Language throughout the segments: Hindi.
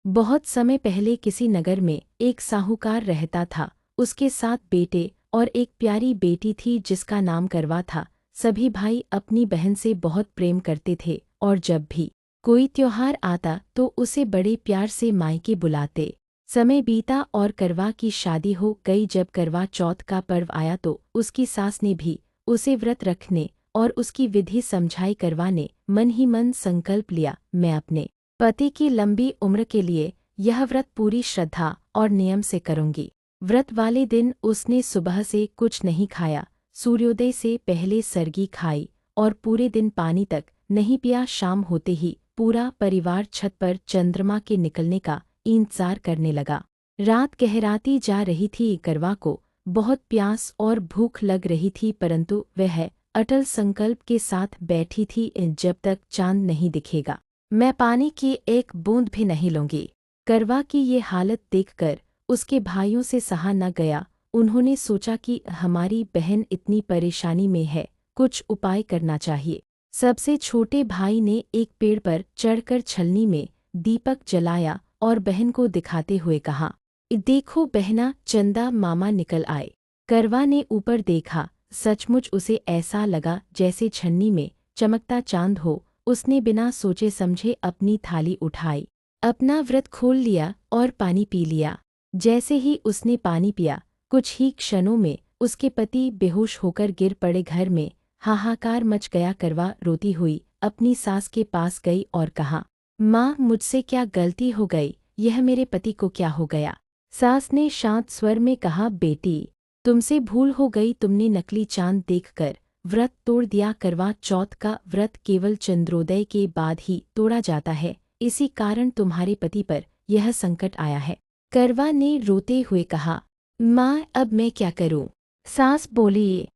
बहुत समय पहले किसी नगर में एक साहूकार रहता था। उसके 7 बेटे और एक प्यारी बेटी थी जिसका नाम करवा था। सभी भाई अपनी बहन से बहुत प्रेम करते थे और जब भी कोई त्योहार आता तो उसे बड़े प्यार से मायके बुलाते। समय बीता और करवा की शादी हो गई। जब करवा चौथ का पर्व आया तो उसकी सास ने भी उसे व्रत रखने और उसकी विधि समझाई। करवा ने मन ही मन संकल्प लिया, मैं अपने पति की लंबी उम्र के लिए यह व्रत पूरी श्रद्धा और नियम से करूंगी। व्रत वाले दिन उसने सुबह से कुछ नहीं खाया, सूर्योदय से पहले सरगी खाई और पूरे दिन पानी तक नहीं पिया। शाम होते ही पूरा परिवार छत पर चंद्रमा के निकलने का इंतजार करने लगा। रात गहराती जा रही थी। करवा को बहुत प्यास और भूख लग रही थी, परंतु वह अटल संकल्प के साथ बैठी थी, जब तक चांद नहीं दिखेगा मैं पानी की एक बूंद भी नहीं लूंगी। करवा की ये हालत देखकर उसके भाइयों से सहा न गया। उन्होंने सोचा कि हमारी बहन इतनी परेशानी में है, कुछ उपाय करना चाहिए। सबसे छोटे भाई ने एक पेड़ पर चढ़कर छलनी में दीपक जलाया और बहन को दिखाते हुए कहा, देखो बहना, चंदा मामा निकल आए। करवा ने ऊपर देखा, सचमुच उसे ऐसा लगा जैसे छन्नी में चमकता चांद हो। उसने बिना सोचे समझे अपनी थाली उठाई, अपना व्रत खोल लिया और पानी पी लिया। जैसे ही उसने पानी पिया, कुछ ही क्षणों में उसके पति बेहोश होकर गिर पड़े। घर में हाहाकार मच गया। करवा रोती हुई अपनी सास के पास गई और कहा, माँ, मुझसे क्या गलती हो गई? यह मेरे पति को क्या हो गया? सास ने शांत स्वर में कहा, बेटी, तुमसे भूल हो गई, तुमने नकली चांद देखकर व्रत तोड़ दिया। करवा चौथ का व्रत केवल चंद्रोदय के बाद ही तोड़ा जाता है, इसी कारण तुम्हारे पति पर यह संकट आया है। करवा ने रोते हुए कहा, माँ, अब मैं क्या करूँ? सास बोली,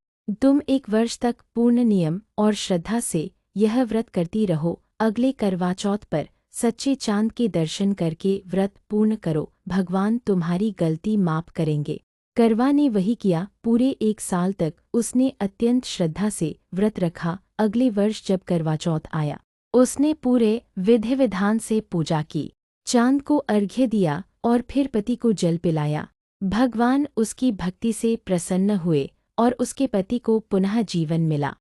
तुम 1 वर्ष तक पूर्ण नियम और श्रद्धा से यह व्रत करती रहो। अगले करवा चौथ पर सच्चे चांद के दर्शन करके व्रत पूर्ण करो, भगवान तुम्हारी गलती माफ करेंगे। करवा ने वही किया। पूरे 1 साल तक उसने अत्यंत श्रद्धा से व्रत रखा। अगले वर्ष जब करवा चौथ आया, उसने पूरे विधि विधान से पूजा की, चांद को अर्घ्य दिया और फिर पति को जल पिलाया। भगवान उसकी भक्ति से प्रसन्न हुए और उसके पति को पुनः जीवन मिला।